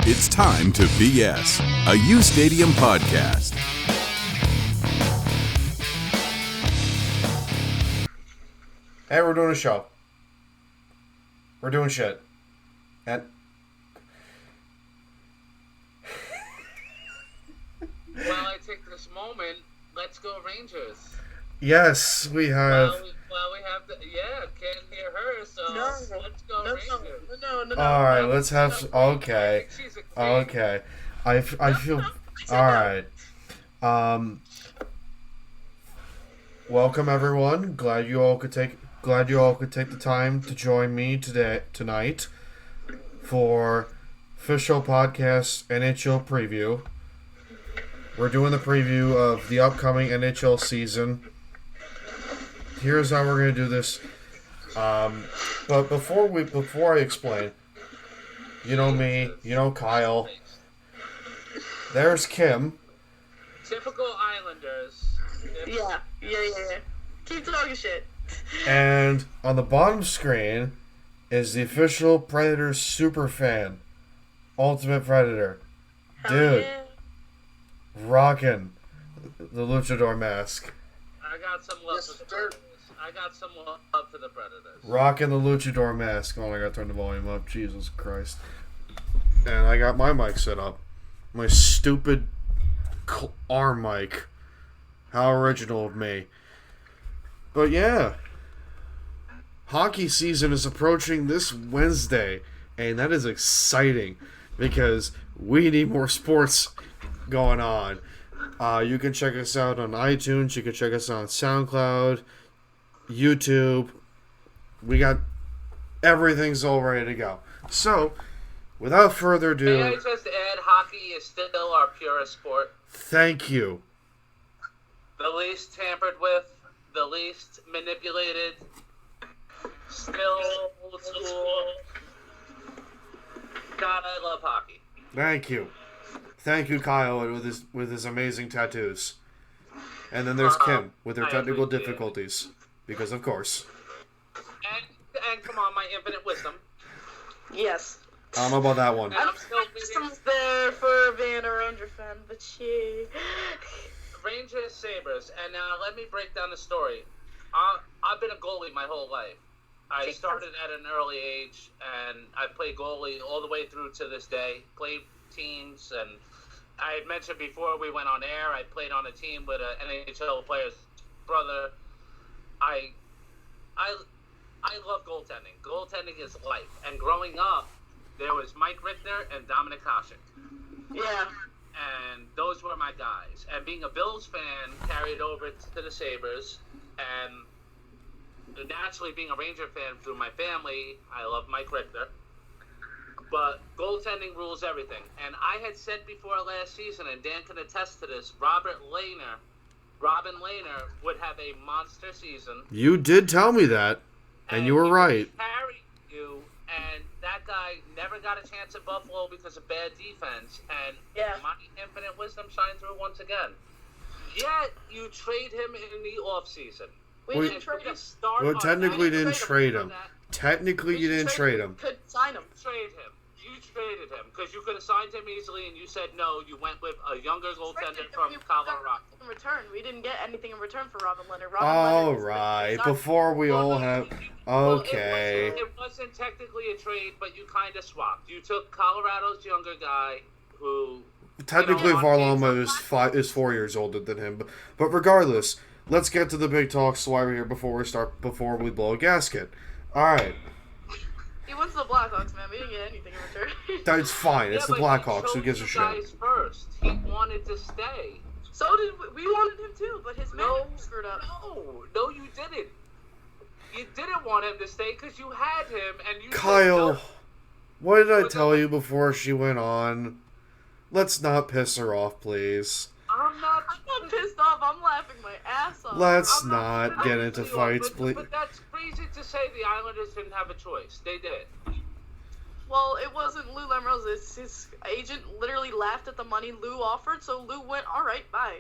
It's time to BS, a U Stadium podcast. Hey, we're doing a show. We're doing shit. And While I take this moment, let's go Rangers. yes, we have. While we have the can't hear her, so let's go Rangers. No. All right, let's have. Okay. She's a queen. Okay. I feel. All right. Welcome everyone. Glad you all could take the time to join me tonight for official podcast NHL preview. We're doing the preview of the upcoming NHL season. Here's how we're gonna do this. But before I explain, you know me, you know Kyle. There's Kim. Typical Islanders. Yeah. Keep talking shit. And on the bottom screen is the official Predator superfan, Ultimate Predator. Dude, rocking the luchador mask. I got some love for the Predators. Rocking the luchador mask. Oh, I gotta turn the volume up. Jesus Christ. And I got my mic set up. My stupid arm mic. How original of me. But yeah. Hockey season is approaching this Wednesday. And that is exciting. Because we need more sports going on. You can check us out on iTunes. You can check us out on SoundCloud. YouTube. We got everything's all ready to go. So, without further ado, May I just add, hockey is still our purest sport. thank you. The least tampered with, the least manipulated, still old school. God, I love hockey. Thank you. Thank you, Kyle, with his amazing tattoos. And then there's Kim with her I technical appreciate it. difficulties. Because of course. And come on, my infinite wisdom. Yes. I don't know about that one. And I I'm don't still think someone's there for being a Ranger fan, but yeah. Rangers, Sabres, and now let me break down the story. I've been a goalie my whole life. I started at an early age, and I played goalie all the way through to this day. Played teams, and I had mentioned before we went on air, I played on a team with an NHL player's brother. I love goaltending. Goaltending is life. And growing up, there was Mike Richter and Dominic Hasek. Yeah. And those were my guys. And being a Bills fan carried over to the Sabres. And naturally, being a Ranger fan through my family, I love Mike Richter. But goaltending rules everything. And I had said before last season, and Dan can attest to this, Robin Lehner would have a monster season. You did tell me that. And you were right. Carry you, and that guy never got a chance at Buffalo because of bad defense. And my infinite wisdom shined through once again. Yet you trade him in the offseason. We didn't trade him. Well, technically you didn't trade him. Technically you didn't trade him. Could sign him. Trade him. You traded him because you could have signed him easily, and you said no. You went with a younger goaltender from Colorado. In return, we didn't get anything in return for Robin Leonard. All right. Before we all have... Okay. It wasn't technically a trade, but you kind of swapped. You took Colorado's younger guy, who Technically, Varlamov is 4 years older than him. But regardless, let's get to the big talks while we're here before we blow a gasket. All right. He went to the Blackhawks, man. We didn't get anything in return. That's fine. It's the Blackhawks. Who gives a shit? Guys first. He wanted to stay. So did we wanted him too, but his man screwed up. No, you didn't. You didn't want him to stay because you had him, and you. Kyle, what did I tell you before she went on? Let's not piss her off, please. I'm not pissed off. I'm laughing my ass off. Let's not get into fights, please. But that's crazy to say the Islanders didn't have a choice. They did. Well, it wasn't Lou Lamoriello. His agent literally laughed at the money Lou offered, so Lou went, all right, bye.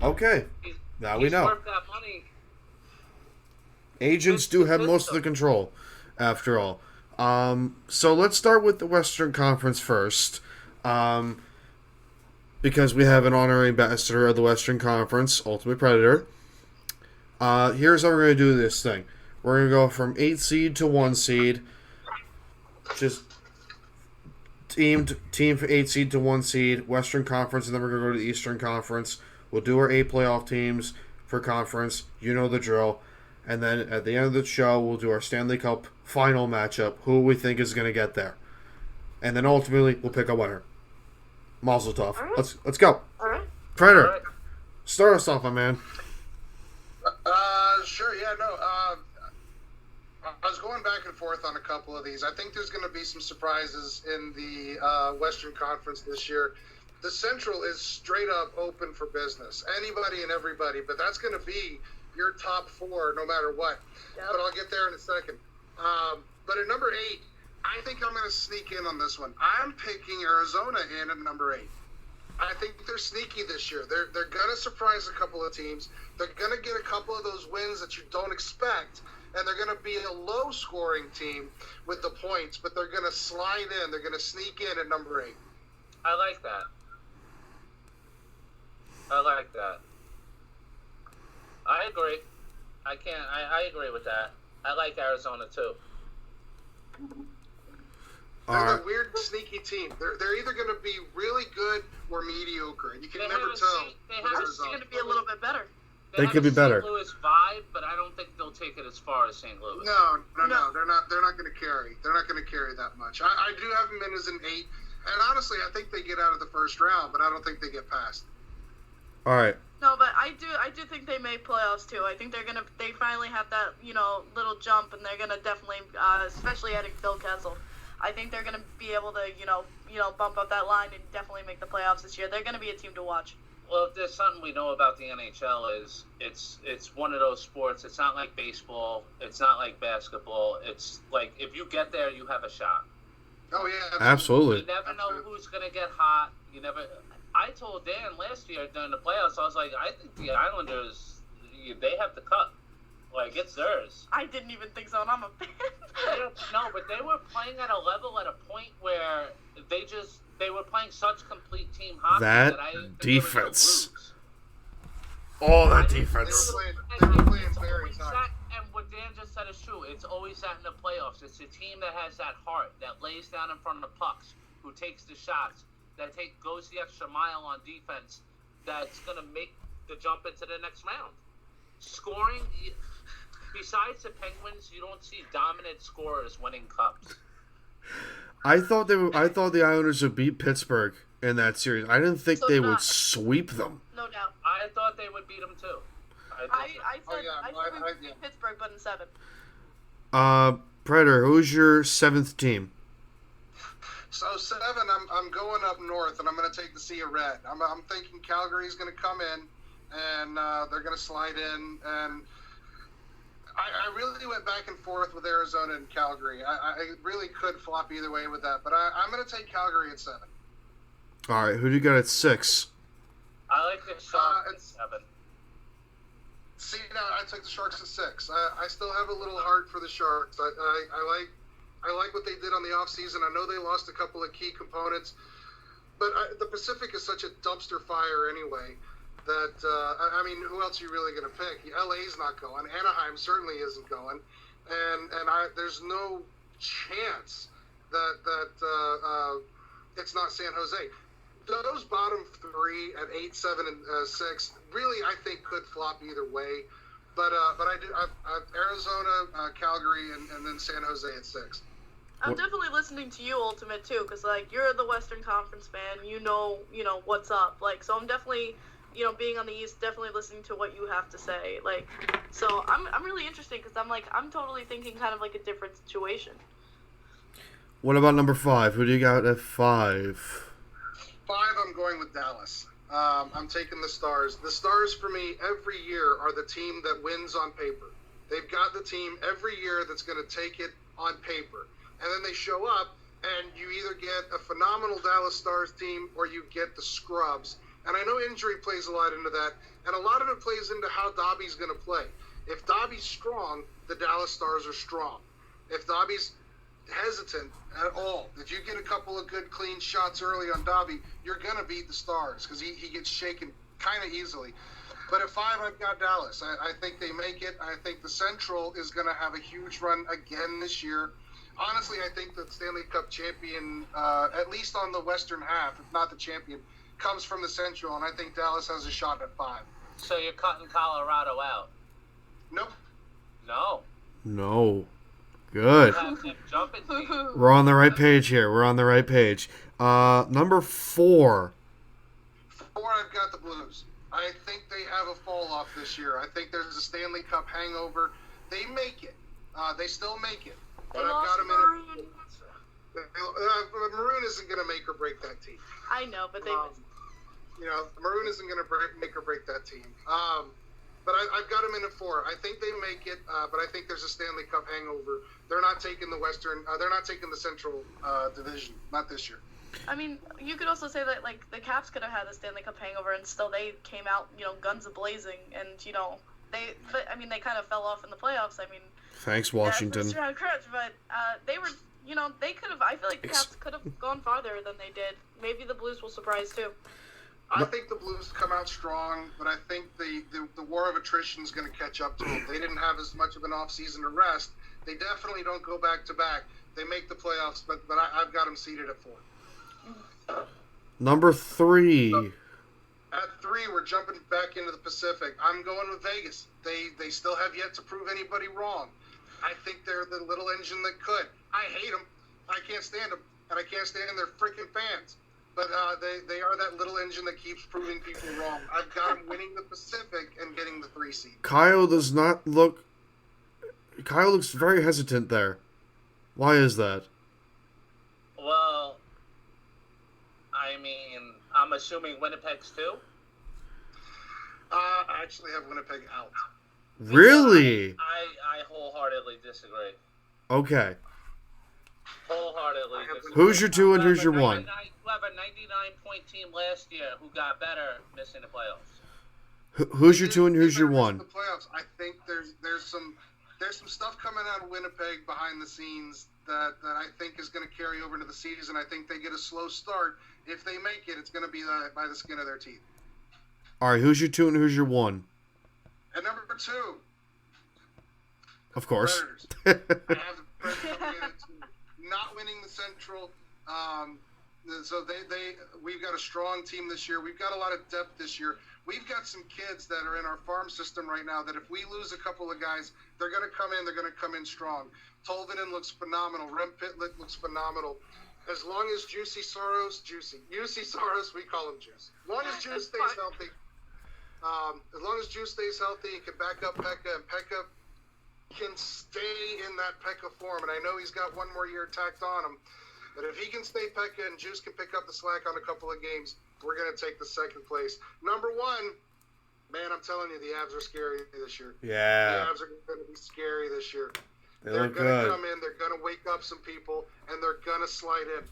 Okay. Now we know. Worth that money. Agents do have most of the control, after all. So let's start with the Western Conference first. Because we have an honorary ambassador of the Western Conference, Ultimate Predator. Here's how we're going to do this thing. We're going to go from 8 seed to 1 seed. Just team for 8 seed to 1 seed, Western Conference, and then we're going to go to the Eastern Conference. We'll do our 8 playoff teams for conference. You know the drill. And then at the end of the show, we'll do our Stanley Cup final matchup, who we think is going to get there. And then ultimately, we'll pick a winner. Mazel tov. Right. Let's go. All right. Predator, All right. start us off, my man. Sure, yeah, no. I was going back and forth on a couple of these. I think there's going to be some surprises in the Western Conference this year. The Central is straight up open for business. Anybody and everybody, but that's going to be your top 4 no matter what. Yep. But I'll get there in a second. But at number 8, I think I'm going to sneak in on this one. I'm picking Arizona in at number 8. I think they're sneaky this year. They're going to surprise a couple of teams. They're going to get a couple of those wins that you don't expect, and they're going to be a low-scoring team with the points, but they're going to slide in. They're going to sneak in at number 8. I like that. I agree. I agree with that. I like Arizona too. They're a weird, sneaky team. They're either going to be really good or mediocre, and you can never tell. They're going to be a little bit better. They could be better. St. Louis vibe, but I don't think they'll take it as far as St. Louis. No. They're not going to carry. They're not going to carry that much. I do have them in as an 8, and honestly, I think they get out of the first round, but I don't think they get past. All right. No, but I do think they make playoffs too. I think they finally have that, little jump, and they're gonna definitely, especially adding Phil Kessel. I think they're gonna be able to, bump up that line and definitely make the playoffs this year. They're gonna be a team to watch. Well, if there's something we know about the NHL is it's one of those sports. It's not like baseball. It's not like basketball. It's like if you get there, you have a shot. Oh yeah, Absolutely. You never know who's gonna get hot. You never. I told Dan last year during the playoffs, I was like, I think the Islanders, they have the cup. Like, it's theirs. I didn't even think so, and I'm a fan. No, but they were playing at a level, at a point where they were playing such complete team hockey That I didn't think defense. They were Oh, that They defense. were playing very tight. And what Dan just said is true. It's always that in the playoffs. It's a team that has that heart, that lays down in front of the pucks, who takes the shots, that goes the extra mile on defense, that's going to make the jump into the next round. Scoring, besides the Penguins, you don't see dominant scorers winning cups. I thought the Islanders would beat Pittsburgh in that series. I didn't think they would sweep them. No doubt. I thought they would beat them too. I said we would beat Pittsburgh, but in 7. Predator, who's your 7th team? So 7, I'm going up north, and I'm going to take the Sea of Red. I'm thinking Calgary's going to come in, and they're going to slide in. And I really went back and forth with Arizona and Calgary. I really could flop either way with that, but I'm going to take Calgary at 7. All right, who do you got at 6? I like the Sharks at 7. See, now I took the Sharks at 6. I still have a little heart for the Sharks. I like what they did on the offseason. I know they lost a couple of key components, but the Pacific is such a dumpster fire anyway that, who else are you really going to pick? LA's not going. Anaheim certainly isn't going. And there's no chance that it's not San Jose. Those bottom 3 at 8, 7, and 6 really, I think, could flop either way. But Arizona, Calgary, and then San Jose at 6. I'm definitely listening to you, Ultimate, too, because, you're the Western Conference fan. You know what's up. So I'm definitely, being on the East, definitely listening to what you have to say. So I'm really interested because I'm totally thinking kind of like a different situation. What about number 5? Who do you got at 5? 5, I'm going with Dallas. I'm taking the Stars. The Stars, for me, every year are the team that wins on paper. They've got the team every year that's going to take it on paper. And then they show up, and you either get a phenomenal Dallas Stars team or you get the scrubs. And I know injury plays a lot into that, and a lot of it plays into how Dobby's going to play. If Dobby's strong, the Dallas Stars are strong. If Dobby's hesitant at all. If you get a couple of good clean shots early on Dobby, you're gonna beat the Stars because he gets shaken kind of easily. But at 5, I've got Dallas. I think they make it. I think the Central is going to have a huge run again this year. Honestly, I think the Stanley Cup champion, at least on the Western half, if not the champion, comes from the Central, and I think Dallas has a shot at 5. So you're cutting Colorado out? Nope. No. No. Good. You have them jumping teams. We're on the right page here. We're on the right page. Number 4. 4, I've got the Blues. I think they have a fall off this year. I think there's a Stanley Cup hangover. They make it. They still make it. But I've got them in a Maroon isn't going to make or break that team. I know, but they. Maroon isn't going to make or break that team. But I've got them in at 4. I think they make it, but I think there's a Stanley Cup hangover. They're not taking the Western. They're not taking the Central Division. Not this year. I mean, you could also say that like the Caps could have had the Stanley Cup hangover, and still they came out, guns a blazing, and they kind of fell off in the playoffs. I mean, thanks Washington. First round crunch, but they were, they could have. I feel like the Caps could have gone farther than they did. Maybe the Blues will surprise too. I think the Blues come out strong, but I think the war of attrition is going to catch up to them. They didn't have as much of an off-season to rest. They definitely don't go back-to-back. They make the playoffs, but I've got them seated at 4. Number 3. At 3, we're jumping back into the Pacific. I'm going with Vegas. They still have yet to prove anybody wrong. I think they're the little engine that could. I hate them. I can't stand them, and I can't stand their freaking fans. But they are that little engine that keeps proving people wrong. I've got them winning the Pacific and getting the 3 seed. Kyle looks very hesitant there. Why is that? Well, I mean, I'm assuming Winnipeg's too? I actually have Winnipeg out. Really? I wholeheartedly disagree. Okay. Wholeheartedly disagree. Who's your 2 and who's your 1? You have a 99-point team last year who got better missing the playoffs. Who's your 2 and who's your 1? The playoffs. I think there's some stuff coming out of Winnipeg behind the scenes that I think is going to carry over into the season. I think they get a slow start. If they make it, it's going to be by the skin of their teeth. All right, who's your 2 and who's your 1? At number 2, of course. Predators. I have the Predators at 2. Not winning the Central. So we've got a strong team this year. We've got a lot of depth this year. We've got some kids that are in our farm system right now that if we lose a couple of guys, they're going to come in. They're going to come in strong. Tolvanen looks phenomenal. Rem Pitlick looks phenomenal. As long as UC Soros, we call him Juice. As long as Juice stays healthy, and can back up Pekka, and Pekka can stay in that Pekka form, and I know he's got one more year tacked on him, but if he can stay Pekka and Juice can pick up the slack on a couple of games, we're going to take the 2nd place. Number 1, man, I'm telling you, the Avs are scary this year. Yeah. The Avs are going to be scary this year. They're going to come in, they're going to wake up some people, and they're going to slide in.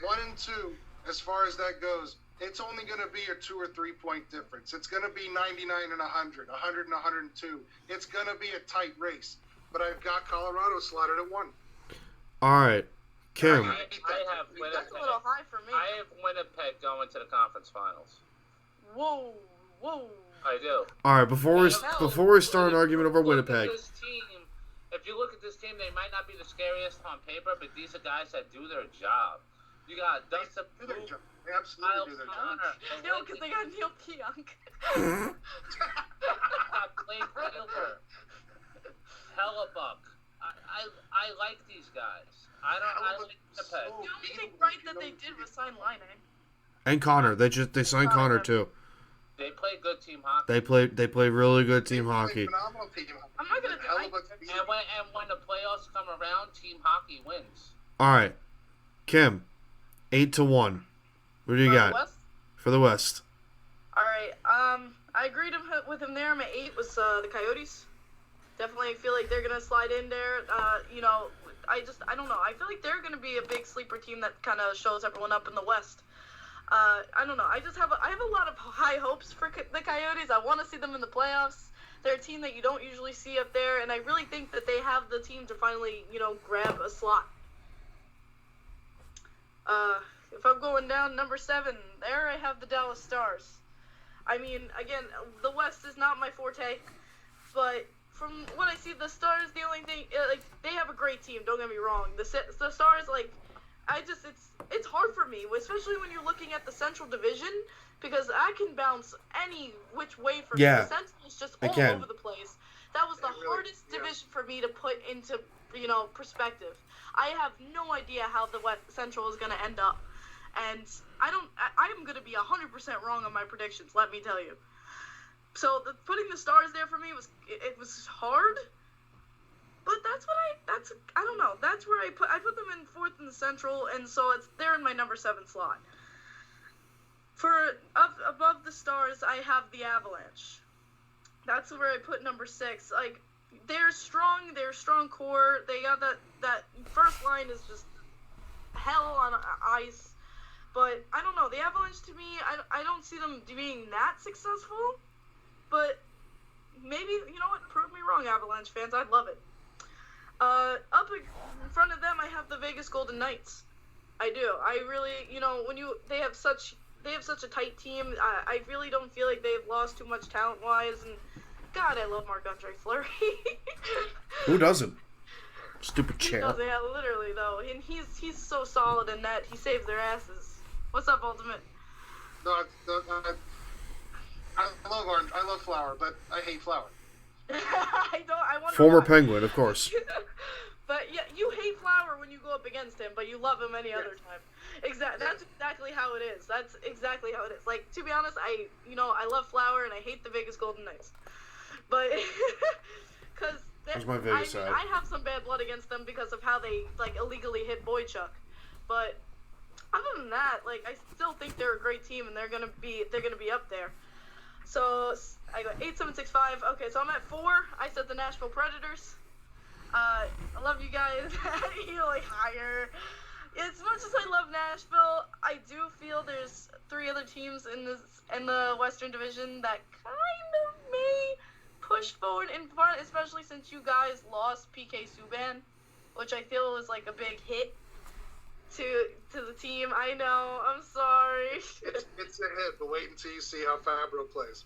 1 and 2, as far as that goes, it's only going to be a 2 or 3 point difference. It's going to be 99 and 100, 100 and 102. It's going to be a tight race. But I've got Colorado slotted at 1. All right. Kim. I have Winnipeg. That's a little high for me. I have Winnipeg going to the conference finals. Whoa. I do. All right, before we start an argument over Winnipeg. If you look at this team, they might not be the scariest on paper, but these are guys that do their job. You got Dustin They absolutely do their job. Because they got Neil Pionk. Blake Wheeler, Hellebuck. I like these guys. I like Winnipeg. The only thing right that they did was sign Line. And Connor. They signed Connor too. They play good team hockey. They play really good team hockey. Phenomenal team hockey. I'm not gonna deny. And when the playoffs come around, team hockey wins. All right, Kim, 8-1. What do you got West? for the West? All right. I agreed with him there. My 8 was the Coyotes. Definitely feel like they're gonna slide in there. I don't know. I feel like they're gonna be a big sleeper team that kind of shows everyone up in the West. I don't know. I have a lot of high hopes for the Coyotes. I want to see them in the playoffs. They're a team that you don't usually see up there, and I really think that they have the team to finally, grab a slot. If I'm going down number 7, there I have the Dallas Stars. I mean, again, the West is not my forte, but from what I see, the Stars, the only thing, like, they have a great team, don't get me wrong. The Stars, like, it's hard for me, especially when you're looking at the Central Division, because I can bounce any which way from Yeah, the Central is just all over the place. That was the hardest division for me to put into, perspective. I have no idea how the West Central is going to end up. And I'm going to be 100% wrong on my predictions, let me tell you. So putting the Stars there for me was hard. But I don't know. That's where I put them in 4th in the Central, and so they're in my number 7 slot. For above the Stars, I have the Avalanche. That's where I put number 6. Like, they're a strong core. They got that first line is just hell on ice. But I don't know, the Avalanche to me, I don't see them being that successful. But maybe, you know what, prove me wrong, Avalanche fans, I'd love it. Up in front of them, I have the Vegas Golden Knights. I do. I really, they have such a tight team. I really don't feel like they've lost too much talent-wise, and God, I love Marc-Andre Fleury. Who doesn't? Stupid chair. He does, yeah, literally, though. And he's so solid in net. He saves their asses. What's up, Ultimate? No, I love Orange. I love Flower, but I hate Flower. I wonder Former why. Penguin, of course. But yeah, you hate Flower when you go up against him, but you love him any other time. That's exactly how it is. That's exactly how it is. Like, to be honest, I love Flower and I hate the Vegas Golden Knights. But because I have some bad blood against them because of how they illegally hit Boychuk. But other than that, I still think they're a great team and they're gonna be up there. So I got 8765. Okay, so I'm at 4. I said the Nashville Predators. I love you guys. Higher. As much as I love Nashville, I do feel there's 3 other teams in the Western Division that kind of may push forward in front, especially since you guys lost PK Subban, which I feel was a big hit to the team. I know. I'm sorry. It's a hit, but wait until you see how Fabro plays.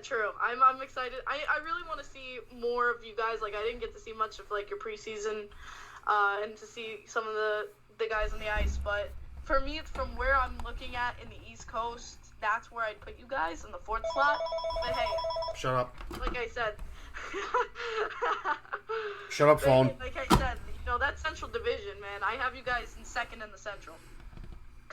True. I'm excited. I really want to see more of you guys. I didn't get to see much of your preseason, and to see some of the guys on the ice. But for me, it's from where I'm looking at in the East Coast. That's where I'd put you guys in the 4th slot. But hey, shut up. Like I said. Shut up, phone. Like I said, that Central Division, man. I have you guys in 2nd in the Central.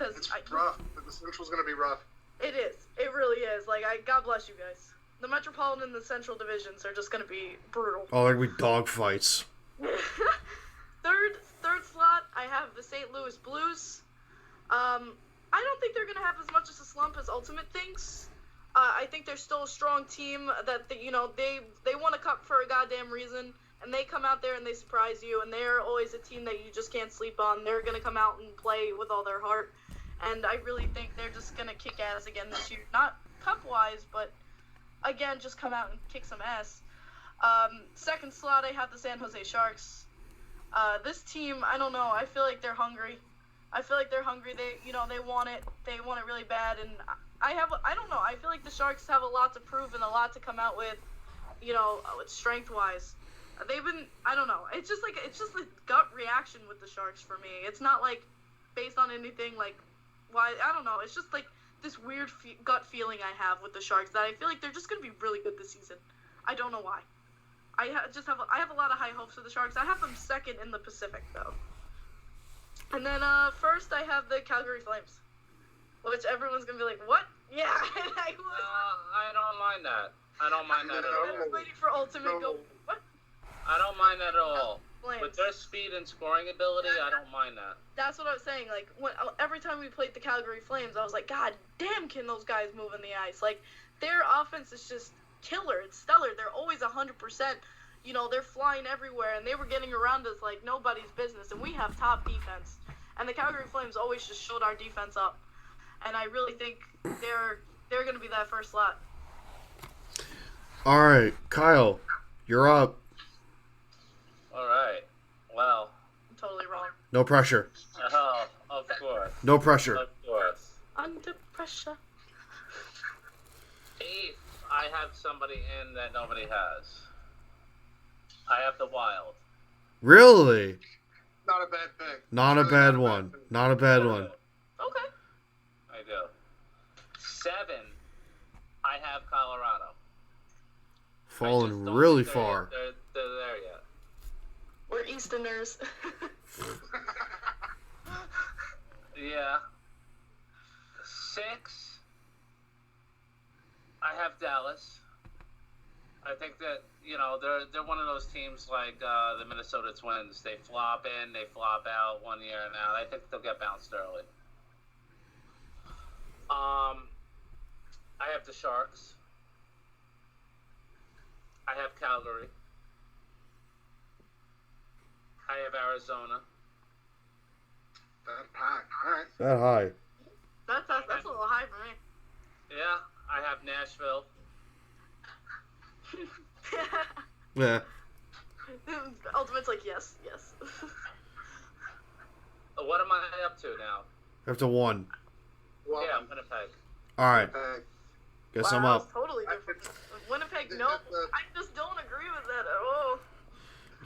It's rough. The Central's gonna be rough. It is. It really is. God bless you guys. The Metropolitan and the Central Divisions are just going to be brutal. Oh, they're going to be dog fights. Third slot, I have the St. Louis Blues. I don't think they're going to have as much of a slump as Ultimate thinks. I think they're still a strong team that, they won a cup for a goddamn reason, and they come out there and they surprise you, and they're always a team that you just can't sleep on. They're going to come out and play with all their heart. And I really think they're just going to kick ass again this year. Not cup-wise, but, again, just come out and kick some ass. 2nd slot, I have the San Jose Sharks. This team, I don't know. I feel like they're hungry. They want it. They want it really bad. And I don't know. I feel like the Sharks have a lot to prove and a lot to come out with, strength-wise. They've been, I don't know. It's just a gut reaction with the Sharks for me. It's not, based on anything, why, I don't know, it's just this weird gut feeling I have with the Sharks that I feel like they're just going to be really good this season. I don't know why. I have a lot of high hopes for the Sharks. I have them 2nd in the Pacific, though. And then first I have the Calgary Flames, which everyone's going to be like, what? Yeah. I don't mind that. I don't mind that at all. I was waiting for Ultimate go, what? I don't mind that at all. Flames. With their speed and scoring ability, I don't mind that. That's what I was saying. Every time we played the Calgary Flames, I was like, God damn, can those guys move in the ice? Their offense is just killer. It's stellar. They're always 100%. They're flying everywhere, and they were getting around us like nobody's business. And we have top defense. And the Calgary Flames always just showed our defense up. And I really think they're going to be that 1st slot. All right, Kyle, you're up. All right. Well. I'm totally wrong. No pressure. Oh, of No pressure. Of course. Under pressure. 8th, I have somebody in that nobody has. I have the Wild. Really? Not a bad pick. Not a Really bad not one. pick. Not a bad one. Okay. I do. 7, I have Colorado. I just Fallen don't really think they're- far. They're there yet. We're Easterners. Yeah. 6, I have Dallas. I think that, they're one of those teams like the Minnesota Twins. They flop in, they flop out 1 year and out. I think they'll get bounced early. I have the Sharks. I have Calgary. I have Arizona. That high. All right. That high. That's a little high for me. Yeah, I have Nashville. Yeah. Ultimate's like, yes. What am I up to now? After 1. Well, Yeah, Winnipeg. All right. uh, Guess I'm Wow, up. that's totally different. Winnipeg, no. I just don't agree with that at all.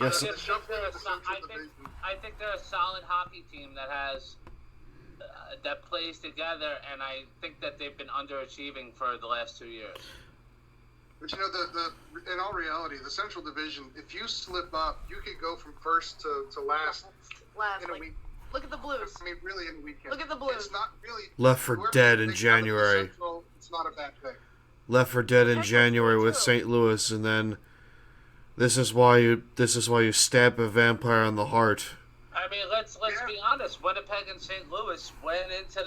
Guess. I think they're a solid hockey team that has that plays together, and I think that they've been underachieving for the last 2 years. But the in all reality, the Central Division, if you slip up, you could go from first to last in a Like, week. look at the Blues. I mean, really in a weekend. Look at the Blues. It's not really. Left for whoever Dead you in pick out of the January. Central, it's not a bad pick. Left for Dead in Heck, January that's with true. St. Louis, and then this is why you stab a vampire on the heart. I mean, let's Yeah. be honest. Winnipeg and St. Louis went into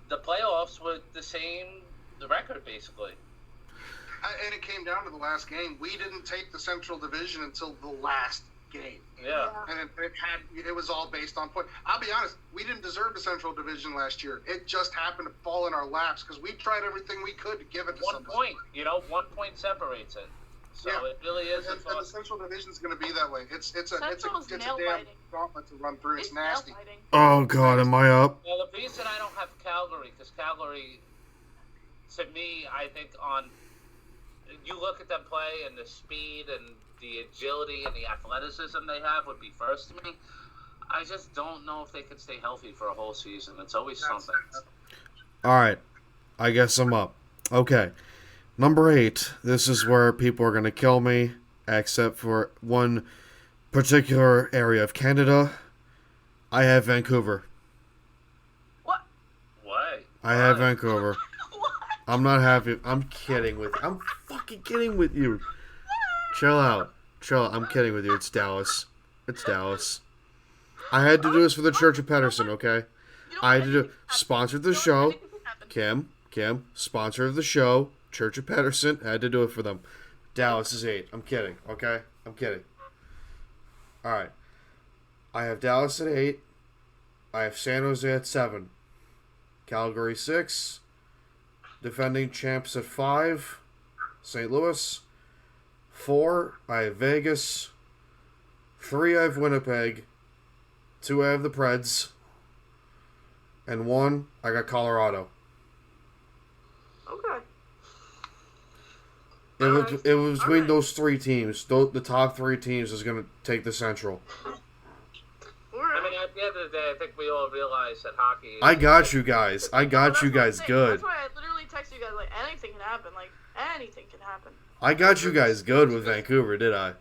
the playoffs with the same record, basically. And it came down to the last game. We didn't take the Central Division until the last game. Yeah. And it was all based on point. I'll be honest, we didn't deserve the Central Division last year. It just happened to fall in our laps because we tried everything we could to give it to 1 somebody. point. 1 point separates it. So Yeah. it really is. And the Central Division is going to be that way. It's a Central's damn nail-biting. gauntlet to run through. It's nail nasty. biting. Oh God, am I up? Well, the reason I don't have Calgary, because Calgary, to me, I think you look at them play and the speed and the agility and the athleticism they have would be first to me. I just don't know if they can stay healthy for a whole season. It's always something. All right, I guess I'm up. Okay, number 8. This is where people are gonna kill me, except for one particular area of Canada. I have Vancouver. What? Why? I have Why? Vancouver. What? I'm not happy. I'm fucking kidding with you. Chill out. I'm kidding with you. It's Dallas. I had to do this for the Church of Pedersen, okay? You know I had to do anything can happen. sponsored the You know show. anything can happen. Kim, sponsor of the show, Church of Pedersen. I had to do it for them. Dallas is 8. I'm kidding, okay? I'm kidding. All right. I have Dallas at 8. I have San Jose at 7. Calgary 6. Defending champs at 5. St. Louis. 4. I have Vegas. 3. I have Winnipeg. 2. I have the Preds. And 1. I got Colorado. Okay. It was between Alright. those 3 teams. The top 3 teams is going to take the Central. I mean, at the end of the day, I think we all realize that hockey. I got you guys. I got That's you what I'm guys saying. good. That's why I literally texted you guys like anything can happen. Like anything can happen. I got you guys good with Vancouver, did I?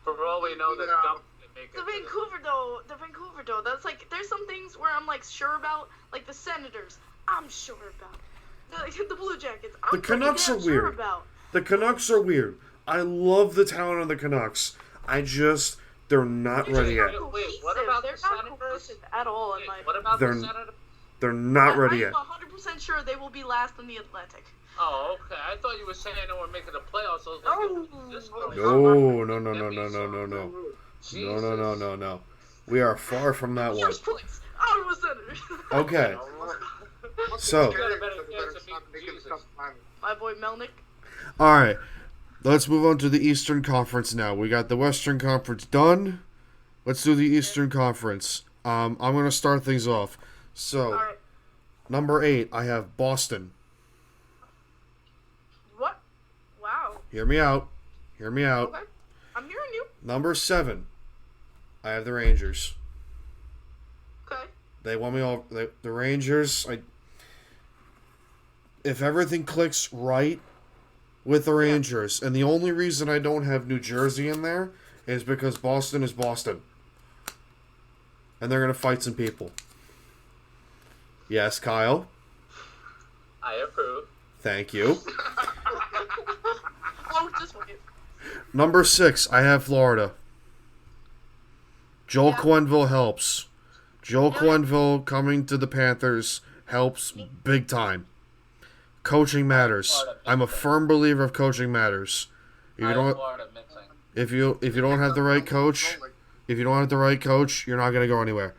For all we know, the Yeah. Dump can make it. The Vancouver though, that's like there's some things where I'm like sure about, like the Senators, I'm sure about. The Blue Jackets, I'm The Canucks pretty are damn sure weird. about. The Canucks are weird. I love the talent of the Canucks. They're not They're ready just yet. not Wait, what cohesive. about They're the not Senators? cohesive at all in Wait, my what about They're- the Senators? They're not ready yet. I'm 100% sure they will be last in the Atlantic. Oh, okay. I thought you were saying they were making the playoffs. I was like, Oh. this really- No. We are far from that one. First place, Ottawa Senators. Okay. What's So- the scary You got a better thing? They better chance of stop beating making Jesus. tough finals. My boy Melnick. All right. Let's move on to the Eastern Conference now. We got the Western Conference done. Let's do the Eastern Conference. I'm going to start things off. So, All right. number 8, I have Boston. What? Wow. Hear me out. Okay. I'm hearing you. Number 7, I have the Rangers. Okay. They won me all. The Rangers. If everything clicks right with the Rangers, and the only reason I don't have New Jersey in there is because Boston is Boston, and they're gonna fight some people. Yes, Kyle. I approve. Thank you. Oh, just wait. Number 6, I have Florida. Joel Yeah. Quenneville helps. Joel Yeah. Quenneville coming to the Panthers helps big time. Coaching matters. I'm a firm believer of coaching matters. If you don't, Florida mixing. if you don't have the right coach, you're not gonna go anywhere.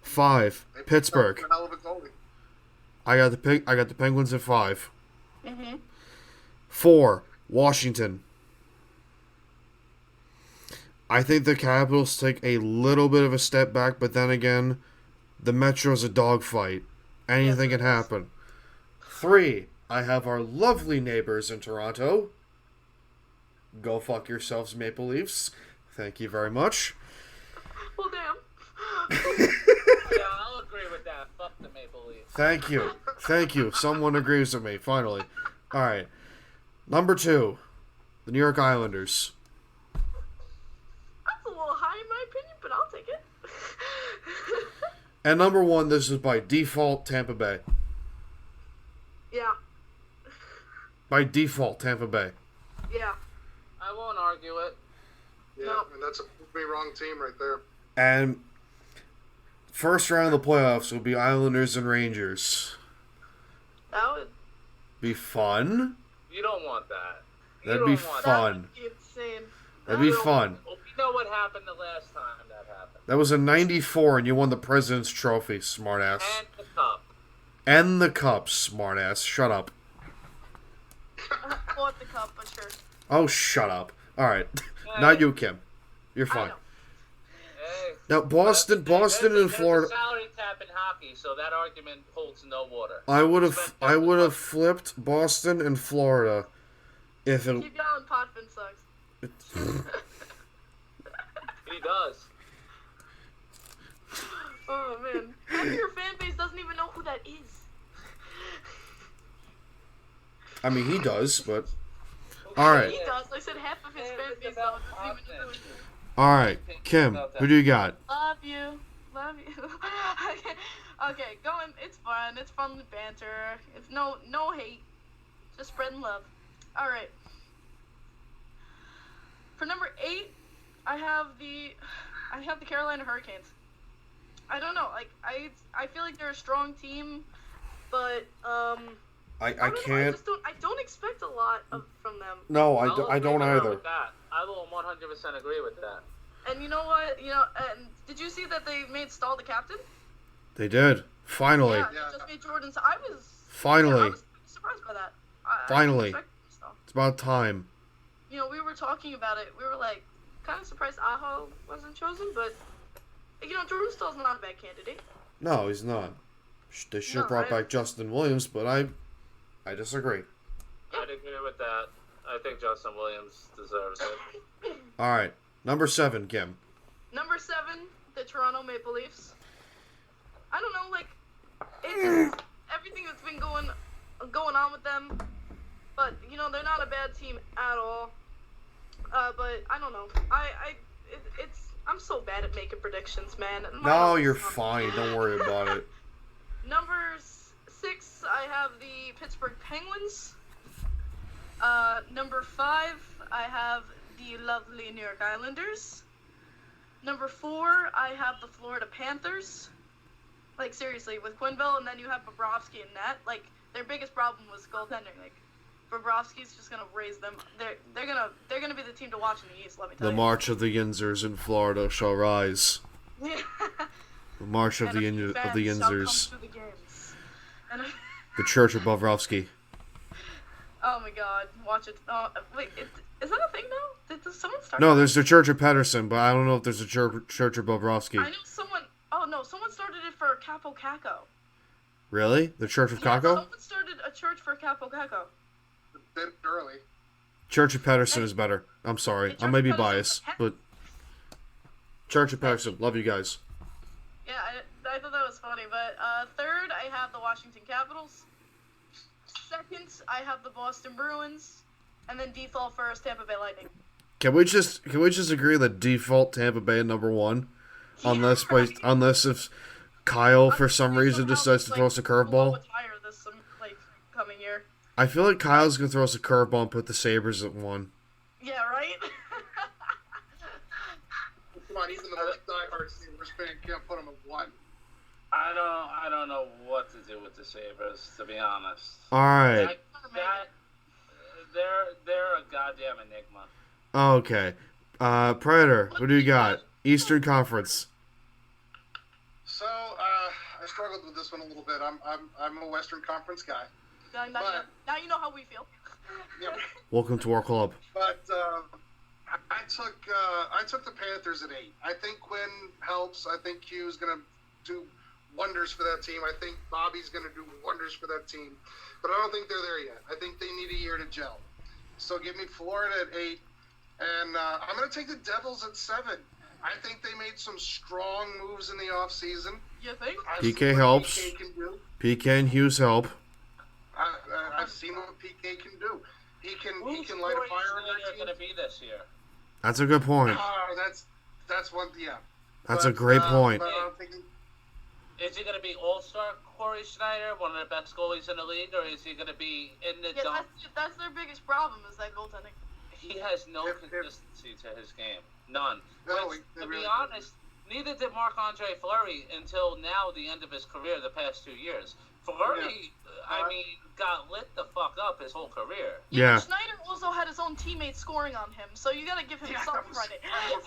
5, They picked up Pittsburgh. a hell of a goalie. I got the Penguins at 5. Mm-hmm. 4, Washington. I think the Capitals take a little bit of a step back, but then again, the Metro's a dogfight. Anything can happen. 3, I have our lovely neighbors in Toronto. Go fuck yourselves, Maple Leafs. Thank you very much. Well, damn. Yeah, I'll agree with that. Fuck the Maple Leafs. Thank you. Someone agrees with me, finally. Alright. Number 2, the New York Islanders. That's a little high in my opinion, but I'll take it. And number 1, this is by default, Tampa Bay. Yeah. By default, Tampa Bay. Yeah. I won't argue it. Yeah, No. and that's a pretty wrong team right there. And first round of the playoffs will be Islanders and Rangers. That would Be fun. You don't want that. You That'd be don't want fun. That would be insane. That'd be fun. Well, we know what happened the last time that happened. That was in '94, and you won the President's Trophy, smartass. And the cup. And the cup, smartass. Shut up. Want the cup, but sure. Oh, shut up. All right, not you, Kim. You're I fine. know. Hey, Now, Boston and there's Florida. a salary cap in hockey, so that argument holds no water. I would have flipped Boston and Florida if it. Keep yelling, Potvin sucks. He does. Oh man, half of your fan base doesn't even know who that is. I mean, he does, but all right, He does. I said half of his fan base doesn't even know who it is. all right. Kim, who do you got? Love you. Okay, going. It's fun. It's fun banter. It's no hate. Just spreading love. All right. For number 8, I have the Carolina Hurricanes. I don't know. Like I feel like they're a strong team, but I don't know, can't. I don't expect a lot from them. No, I I'll don't agree with either. that. I will 100% agree with that. And you know what? And did you see that they made Stahl the captain? They did. Finally. Yeah, they just made Jordan. So I was Finally. surprised by that. Finally. I didn't expect Stahl. It's about time. You know, we were talking about it. We were like, kind of surprised Aho wasn't chosen, but you know, Jordan Stahl's not a bad candidate. No, he's not. They should have No, brought I- back Justin Williams, but I disagree. I'd agree with that. I think Justin Williams deserves it. All right. Number 7, Kim. Number 7, the Toronto Maple Leafs. I don't know, like it's everything that's been going on with them, but you know they're not a bad team at all. But I don't know. I'm so bad at making predictions, man. No, you're fine. Don't worry about it. Number 6, I have the Pittsburgh Penguins. Number 5, I have the lovely New York Islanders. Number 4, I have the Florida Panthers. Like seriously, with Quenneville, and then you have Bobrovsky and net. Like their biggest problem was goaltending. Like Bobrovsky's just gonna raise them. They're gonna be the team to watch in the East. Let me tell The you. march of the Yinzers in Florida shall rise. Yeah. The march of And the a few Yinzers. fans shall come to the games. And The Church of Bobrovsky. oh my God, watch it. Wait, is that a thing now? Did someone start? No, there's the Church of Pedersen, but I don't know if there's a Church of Bobrovsky. I know someone. Oh no, someone started it for Capo Caco. Really? The Church of Yeah, Caco? someone started a church for Capo Caco. A bit early. Church of Pedersen is better. I'm sorry. I may be biased, but Church of Pedersen. Love you guys. Yeah, I thought that was funny. But third, I have the Washington Capitals. Second, I have the Boston Bruins. And then default first, Tampa Bay Lightning. Can we just agree that default Tampa Bay number 1? Unless if Kyle for some reason decides to throw us a curveball. This coming year. I feel like Kyle's gonna throw us a curveball and put the Sabres at 1. Yeah, right. Come on, even the most diehard Sabres fan can't put them at 1. I don't know what to do with the Sabres, to be honest. All right. They're a goddamn enigma. Okay. Predator, what do you got? Eastern Conference. So I struggled with this one a little bit. I'm a Western Conference guy. Now you know how we feel. Yeah. Welcome to our club. But I took the Panthers at 8. I think Quinn helps. I think Q's gonna do wonders for that team. I think Bobby's gonna do wonders for that team. But I don't think they're there yet. I think they need a year to gel. So give me Florida at 8, and I'm gonna take the Devils at 7. I think they made some strong moves in the offseason. You think? PK helps. PK can do. PK and Hughes help. I've seen what PK can do. He can light a fire under a team. Going to be this year? That's a good point. That's one. Yeah. That's a great point. But I'm thinking, is he going to be All-Star Corey Schneider, one of the best goalies in the league, or is he going to be in the dump? That's their biggest problem is that goaltending. He has no consistency to his game. None. No, to be honest, neither did Marc-Andre Fleury until now, the end of his career, the past 2 years. Fleury, got lit the fuck up his whole career. Yeah. Schneider also had his own teammates scoring on him, so you gotta give him some credit. And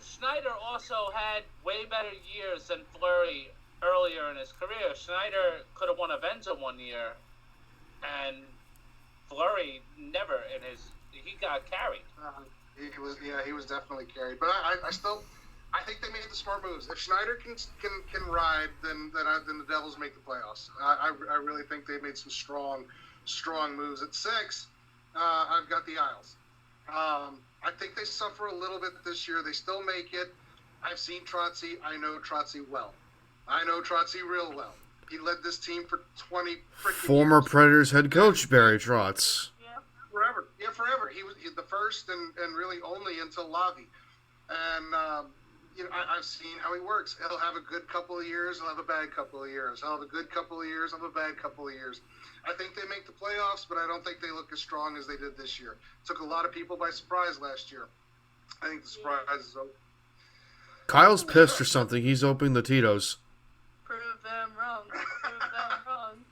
Schneider also had way better years than Fleury earlier in his career. Schneider could have won a Vezina one year, and Fleury never he got carried. He was definitely carried. But I think they made the smart moves. If Schneider can ride, then the Devils make the playoffs. I really think they made some strong moves. At 6, I've got the Isles. I think they suffer a little bit this year. They still make it. I've seen Trotzy. I know Trotzy well. I know Trotzy real well. He led this team for 20 freaking Former years. Predators head coach Barry Trotz. Forever. Yeah, forever. He was the first and really only until Lavi. And, I've seen how he works. He'll have a good couple of years. He'll have a bad couple of years. He'll have a good couple of years. He'll have a bad couple of years. I think they make the playoffs, but I don't think they look as strong as they did this year. Took a lot of people by surprise last year. I think the surprise is over. Kyle's pissed or something. He's opening the Tito's. Prove them wrong. Prove them wrong.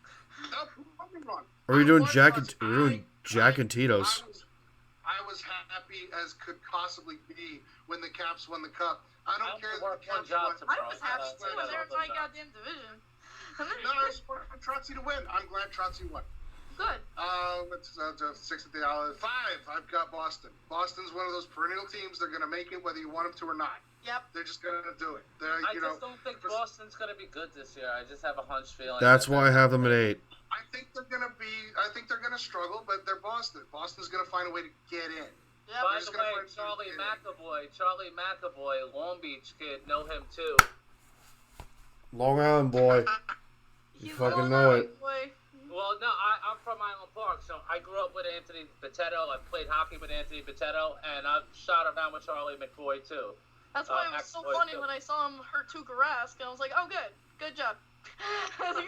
No, prove me wrong. Are we doing Jack and Tito's? I was happy as could possibly be when the Caps won the cup. I don't care that the Caps won. I was happy too when they're in my goddamn division. No, I just want Trotzy to win. I'm glad Trotzy won. Good. Let's 6 at the hour. 5. I've got Boston. Boston's one of those perennial teams. They're going to make it whether you want them to or not. Yep. They're just going to do it. I just don't think Boston's going to be good this year. I just have a hunch feeling. That's why I have them at 8. I think they're going to struggle, but they're Boston. Boston's going to find a way to get in. Yep. By the way, Charlie McAvoy, Long Beach kid, know him too. Long Island boy. You fucking know it. Well, no, I'm from Island Park, so I grew up with Anthony Bitetto. I played hockey with Anthony Bitetto, and I've shot around with Charlie McAvoy too. That's why it was so funny when I saw him hurt Tuukka Rask, and I was like, oh, good job. Actually,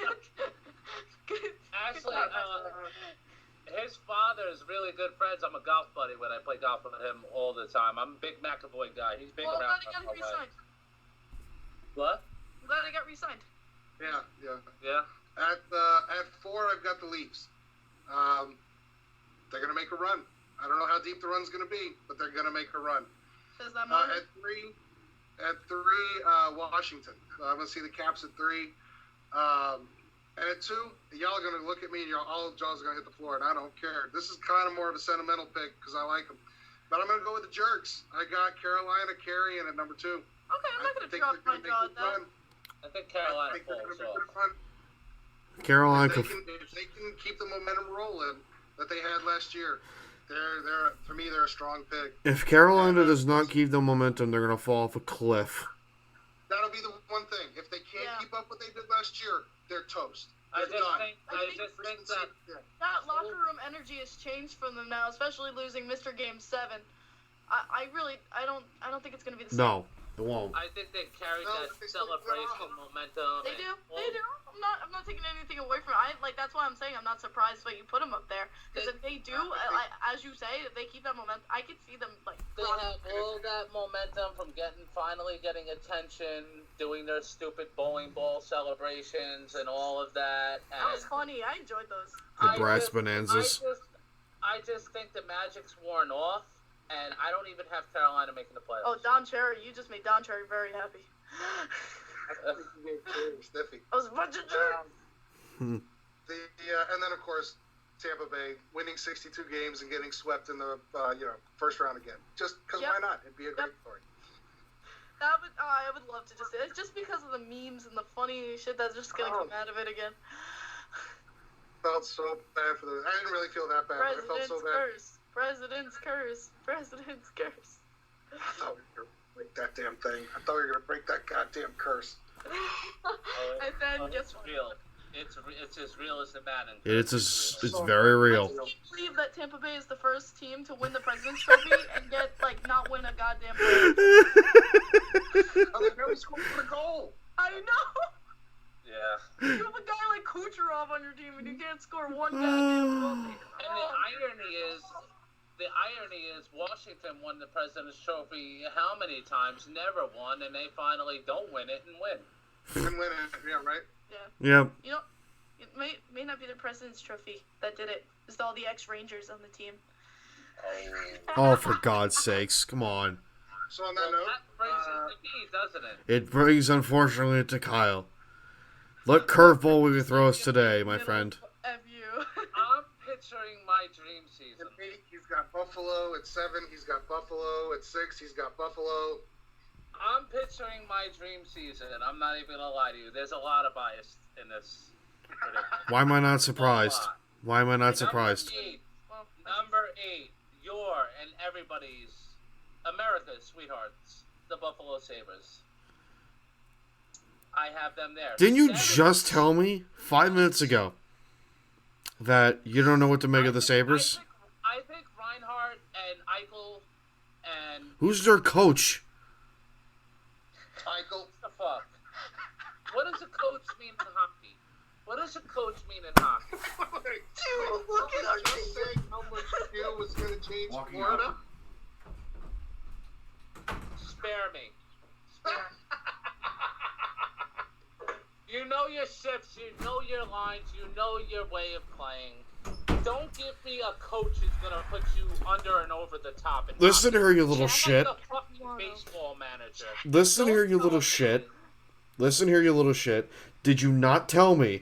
his father is really good friends. I'm a golf buddy when I play golf with him all the time. I'm a big McAvoy guy. He's big around. I'm glad he got re-signed. What? I'm glad he got re-signed. Yeah. At 4, I've got the Leafs. They're going to make a run. I don't know how deep the run's going to be, but they're going to make a run. Does that matter? At 3, Washington. I'm going to see the Caps at 3. And at 2, y'all are going to look at me and all jaws are going to hit the floor, and I don't care. This is kind of more of a sentimental pick because I like them. But I'm going to go with the Jerks. I got Carolina carrying at number 2. Okay, I'm not going to drop my jaw at that. I think Carolina falls off. Carolina. If they can keep the momentum rolling that they had last year, they're for me they're a strong pick. If Carolina does not keep the momentum, they're gonna fall off a cliff. That'll be the one thing. If they can't keep up what they did last year, they're toast. I just think that locker room energy has changed from them now, especially losing Mr. Game 7. I don't think it's gonna be the same. No, it won't. I think they carried that celebration momentum. They do. I'm not taking anything away from it. That's why I'm saying I'm not surprised that you put them up there. Because if they do, as you say, if they keep that momentum, I could see them They have all that momentum from finally getting attention, doing their stupid bowling ball celebrations and all of that. And that was funny. I enjoyed those. The brass bonanzas. I just think the magic's worn off, and I don't even have Carolina making the playoffs. Oh, Don Cherry, you just made Don Cherry very happy. Sniffy. I was a bunch of jerks. And then of course Tampa Bay winning 62 games and getting swept in the first round again. Just because why not? It'd be a great story. I would love to just say it's just because of the memes and the funny shit that's just gonna come out of it again. Felt so bad for the. I didn't really feel that bad, but I felt so bad. President's curse. President's curse. I thought we were gonna break that damn thing. I thought we were gonna break that goddamn curse. And then guess what? Real. It's as real as the Madden. It's very real. Can you believe that Tampa Bay is the first team to win the President's Trophy and yet not win a goddamn play? They barely scored a goal. I know. Yeah. You have a guy like Kucherov on your team and you can't score one goddamn goal. And the irony is Washington won the President's Trophy how many times? Never won, and they finally don't win it and win. And win it, yeah, right? Yeah. You know, it may not be the President's Trophy that did it. It's all the ex-Rangers on the team. Oh, for God's sakes. Come on. So on that note... That brings it to me, doesn't it? It brings, unfortunately, to Kyle. What curveball will you throw us today, my friend? F you. I'm picturing my dream season. At 8, he's got Buffalo. At 7, he's got Buffalo. At 6, he's got Buffalo. I'm picturing my dream season. I'm not even going to lie to you. There's a lot of bias in this prediction. Why am I not surprised? Why am I not surprised? Number 8, your and everybody's, America's sweethearts, the Buffalo Sabres. I have them there. Didn't you just tell me 5 minutes ago that you don't know what to make of the Sabres? I think Reinhardt and Eichel and... Who's their coach? Eichel. What the fuck? What does a coach mean in hockey? What does a coach mean in hockey? Dude, look at our just saying how much skill was going to change Walking Florida. Spare me. You know your shifts, you know your lines, you know your way of playing. Don't give me a coach who's gonna put you under and over the top. And Listen here, you little shit. Like the fucking baseball manager. Listen here, you little shit. Listen here, you little shit. Did you not tell me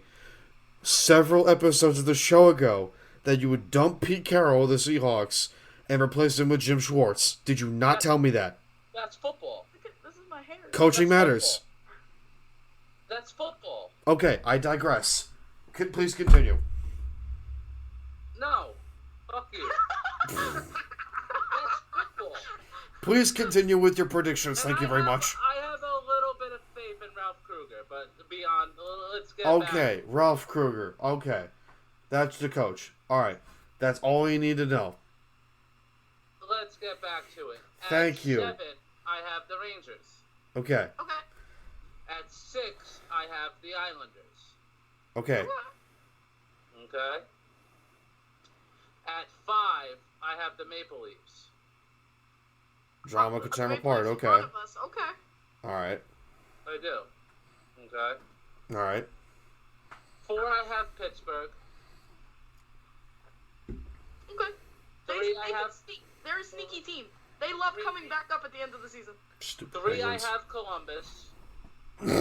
several episodes of the show ago that you would dump Pete Carroll of the Seahawks and replace him with Jim Schwartz? Did you not tell me that? That's football. This is my hair. Coaching matters. That's football. Okay, I digress. Please continue. No. Fuck you. That's football. Please continue with your predictions. Thank you very much. I have a little bit of faith in Ralph Kruger, but beyond, let's get Okay, back. Ralph Kruger. Okay. That's the coach. All right. That's all you need to know. Let's get back to it. Thank you. At 7, I have the Rangers. Okay. Okay. At 6, I have the Islanders. Okay. Okay. At 5, I have the Maple Leafs. Drama could tear them Great apart. place in Okay. front of us. Okay. All right. I do. Okay. All right. 4, I have Pittsburgh. Okay. 3, I have... They're a sneaky team. They love coming back up at the end of the season. Stupid 3, I Penguins. have Columbus. What?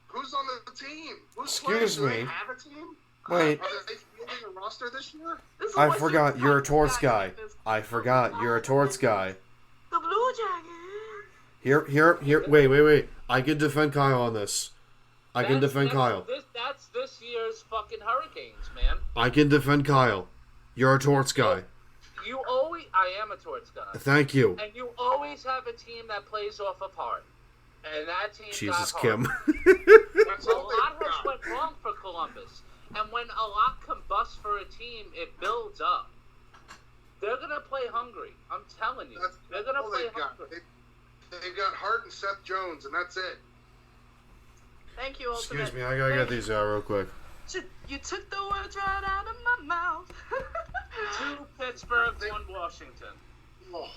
Who's on the team? Who's Excuse playing? Do me. they have a team? Wait. Are they fielding a roster this year? This is I Western forgot you're a Conference Torts guy. I forgot you're a Torts guy. The Blue Jackets. Here. Wait. I can defend Kyle on this. I can defend Kyle. That's this year's fucking Hurricanes, man. I can defend Kyle. You're a Torts guy. I am a Torts guy. Thank you. And you always have a team that plays off of heart. And that team Jesus, got Kim. heart. That's A all they've lot has got. went wrong for Columbus. And when a lot combusts for a team, it builds up. They're going to play hungry. I'm telling you. That's They're going to all play they've got. hungry. They've got Hart and Seth Jones, and that's it. Thank you, Ultimate. Excuse me, I gotta get these out real quick. You took the words right out of my mouth. 2 Pittsburgh, 1 Washington. Oh,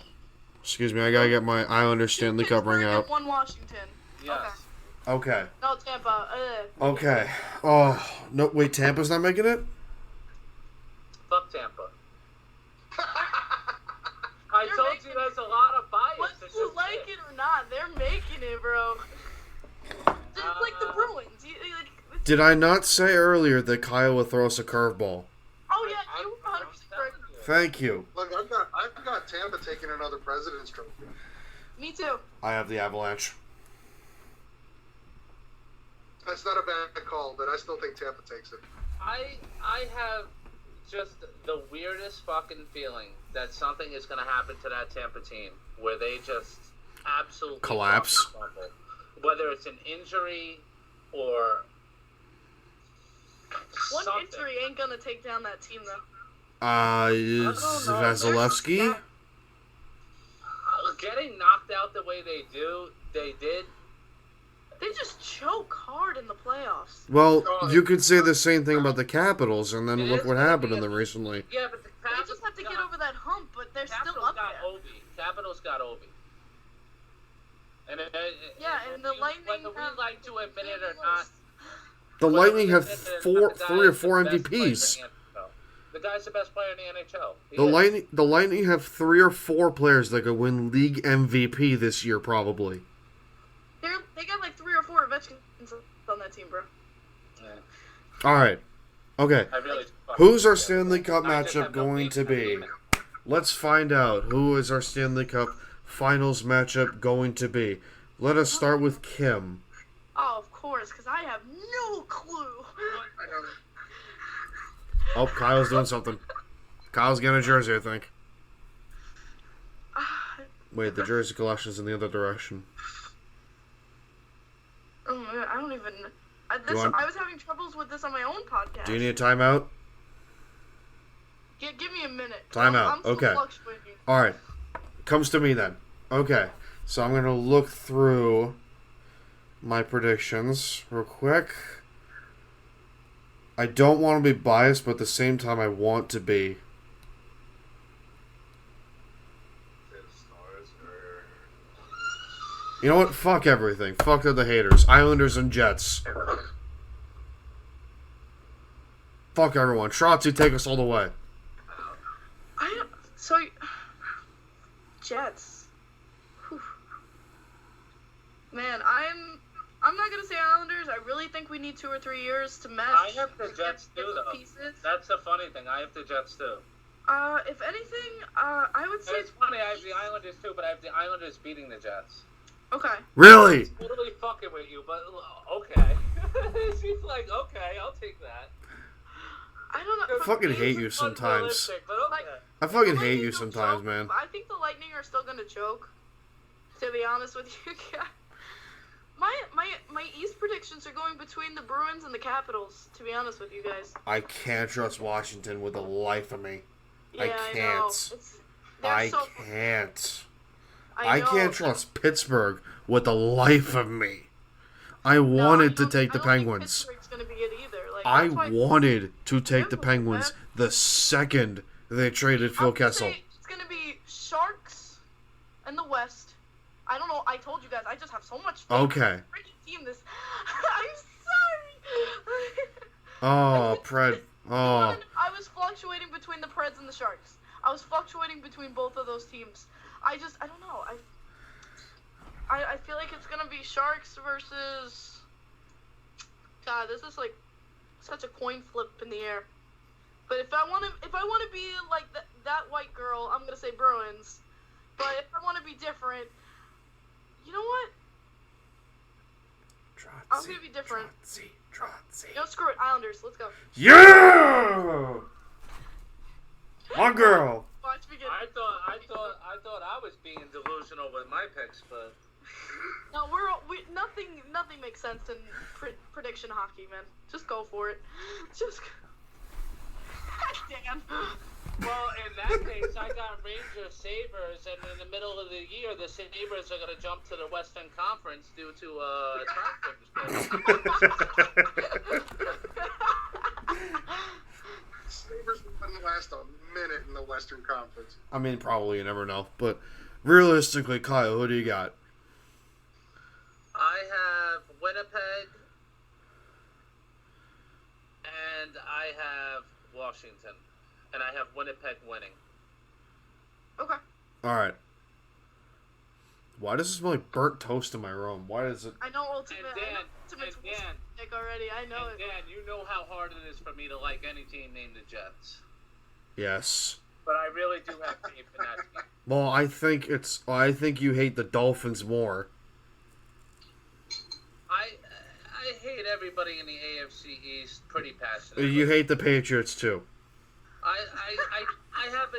Excuse me, I gotta get my Islanders Stanley Cup ring Pittsburgh out. and 1 Washington. Yes. Okay. No, Tampa. Okay. Oh, no, wait, Tampa's not making it? Fuck Tampa. I You're told making you there's a lot of bias. Whether It's you just like it or not, they're making it, bro. Just like the Bruins. Did I not say earlier that Kyle would throw us a curveball? Oh yeah, you were 100% correct. Thank you. look, I've got Tampa taking another President's Trophy. Me too. I have the Avalanche. That's not a bad call, but I still think Tampa takes it. I have just the weirdest fucking feeling that something is going to happen to that Tampa team where they just absolutely Collapse. fucking crumble. Whether it's an injury or One something. injury ain't gonna take down that team though. Is don't know. Vasilevsky? Getting knocked out the way they did. They just choke hard in the playoffs. Well, you could say the same thing about the Capitals, and then It look is what gonna happened be to them a- recently. Yeah, but the They Capitals just have to get got- over that hump, but they're Capitals still up got there. Ovi. Capitals got Ovi. And Yeah, and the Lightning whether we have like to admit it or Lightning not, was- The whether Lightning we have admit it or not, the three or guy's four the best player in MVPs. the NHL. The guy's the best player in the NHL. He The is. Lightning have 3 or 4 players that could win league MVP this year, probably. They got like 3 or 4 Ovechkins on that team, bro. Yeah. All right. Okay. I really Who's our Stanley Cup I just matchup have no going faith to in the be? team. Let's find out who is our Stanley Cup Finals matchup going to be. Let us start with Kim. Oh, of course, because I have no clue. I know. Oh, Kyle's doing something. Kyle's getting a jersey, I think. Wait, the jersey collection's in the other direction. I don't even. want- I was having troubles with this on my own podcast. Do you need a timeout? Give me a minute. Timeout, I'm still okay. fluctuating. Alright. Comes to me then. Okay. So I'm going to look through my predictions real quick. I don't want to be biased, but at the same time I want to be. You know what? Fuck everything. Fuck the haters. Islanders and Jets. Fuck everyone. Shotzi, take us all the way. Jets. Whew. Man, I'm not gonna say Islanders. I really think we need 2 or 3 years to mesh. I have the Jets get too, the though. pieces. That's the funny thing. I have the Jets too. If anything, I would say. And it's funny. I have the Islanders too, but I have the Islanders beating the Jets. Okay. Really? Totally fucking with you, but okay. She's like, okay, I'll take that. I don't know. I fucking It's hate you sometimes. unrealistic, but okay. I fucking The hate Lightning you don't sometimes, choke. man. I think the Lightning are still gonna choke. To be honest with you guys. My East predictions are going between the Bruins and the Capitals, to be honest with you guys. I can't trust Washington with the life of me. Yeah, I know. can't. They're I so- can't. I I know. can't trust Pittsburgh with the life of me. I No, wanted I to don't- take the I don't think Penguins. Pittsburgh's gonna be it either. Like, I that's why wanted to take the They're Penguins bad. the second they traded Phil I'm gonna Kessel. say it's gonna be Sharks in the West. I don't know. I told you guys. I just have so much. faith Okay. in the freaking team. This. I'm sorry. Oh, Pred. Oh. I was fluctuating between the Preds and the Sharks. I was fluctuating between both of those teams. I don't know. I feel like it's gonna be Sharks versus. God, this is like such a coin flip in the air. But if I want to be like that white girl, I'm gonna say Bruins. But if I want to be different, you know what? I'm gonna be different. No, screw it, Islanders. Let's go. Yeah! My girl. Watch me get. I thought I was being delusional with my picks, but No, nothing makes sense in prediction hockey, man. Just go for it. Just. Damn. well, in that case, I got Rangers Sabres, and in the middle of the year, the Sabres are going to jump to the Western Conference due to Sabres wouldn't last a minute in the Western Conference. I mean, probably, you never know. But realistically, Kyle, who do you got? I have Winnipeg, and I have Washington, and I have Winnipeg winning. Okay. All right. Why does it smell like burnt toast in my room? Why does it? I know Ultimate. And Dan, Ultimate's and Dan, pick already. I know and it. Dan, you know how hard it is for me to like any team named the Jets. Yes. But I really do have faith in that team. Well, I think you hate the Dolphins more. I hate everybody in the AFC East pretty passionately. You hate the Patriots too. I have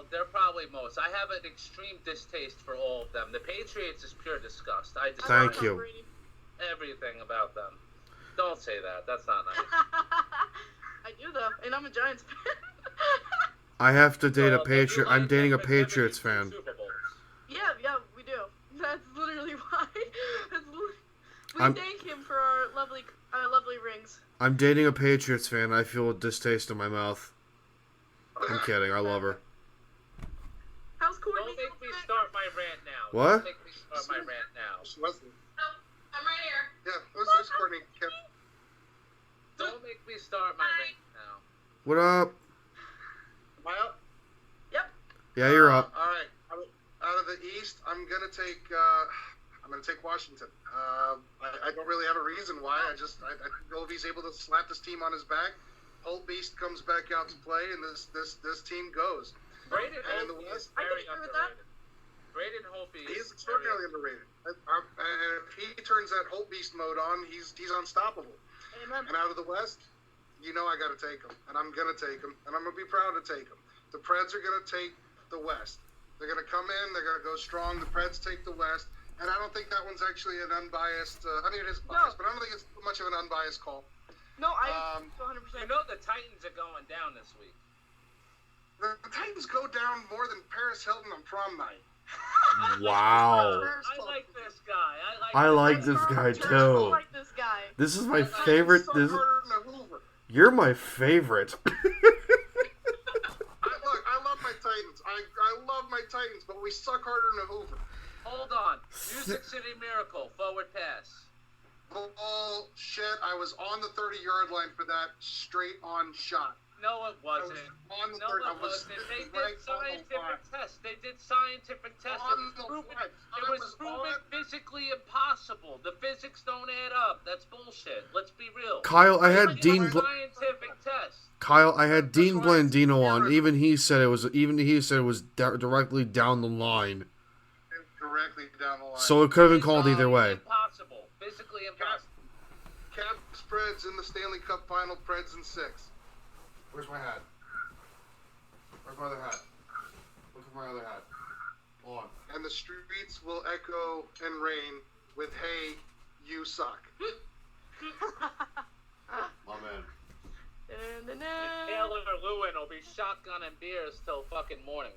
they're probably most. I have an extreme distaste for all of them. The Patriots is pure disgust. I despise Thank you. everything about them. Don't say that. That's not nice. I do though, and I'm a Giants fan. I have to date a Well, Patriot. I'm dating a Patriots fan. Super Bowls. Yeah, we do. That's literally why. We I'm- thank him for our lovely rings. I'm dating a Patriots fan. I feel a distaste in my mouth. I'm kidding. I love her. How's Courtney? Don't make me start my rant now. What? Don't make me start my rant now. Leslie. I'm right here. Yeah, there's Courtney. Don't make me start my rant now. What up? Am I up? Yep. Yeah, you're up. All right. Out of the East, I'm gonna take Washington. I don't really have a reason why. I think Goldie's able to slap this team on his back. Holt Beast comes back out to play, and this team goes. Braden And in the Holtby West, is very I can agree with that. underrated. Braden Holtby he's is extraordinarily underrated. And if he turns that Holt Beast mode on, he's unstoppable. Amen. And out of the West, you know I got to take him, and I'm gonna take him, and I'm gonna be proud to take him. The Preds are gonna take the West. They're gonna come in. They're gonna go strong. The Preds take the West. And I don't think that one's actually an unbiased. I mean, it is biased, but I don't think it's much of an unbiased call. No, I 100%. You know the Titans are going down this week. The Titans go down more than Paris Hilton on prom night. Wow. I like this guy. I like this guy I too. like this guy. This is my favorite. Suck This is, harder than a Hoover. you're my favorite. I love my Titans. I love my Titans, but we suck harder than a Hoover. Hold on. Music City Miracle, forward pass. Bullshit. I was on the 30-yard line for that straight-on shot. No, it wasn't. on the No, third. I it was wasn't. They right did on the scientific line. tests. They did scientific tests. On It was the proven, line. it was proven physically impossible. The physics don't add up. That's bullshit. Let's be real. Kyle, I had It's Dean. a scientific test. Kyle, I had Dean Blandino on. Even he said it was. Directly down the line. Directly down the line. So it could have been called either way. Impossible. Physically impossible. Caps Preds in the Stanley Cup final. Preds in 6. Where's my hat? Where's my other hat? Look at my other hat. On. And the streets will echo and rain with "Hey, you suck." My man. Taylor Lewin will be shotgunning beers till fucking morning.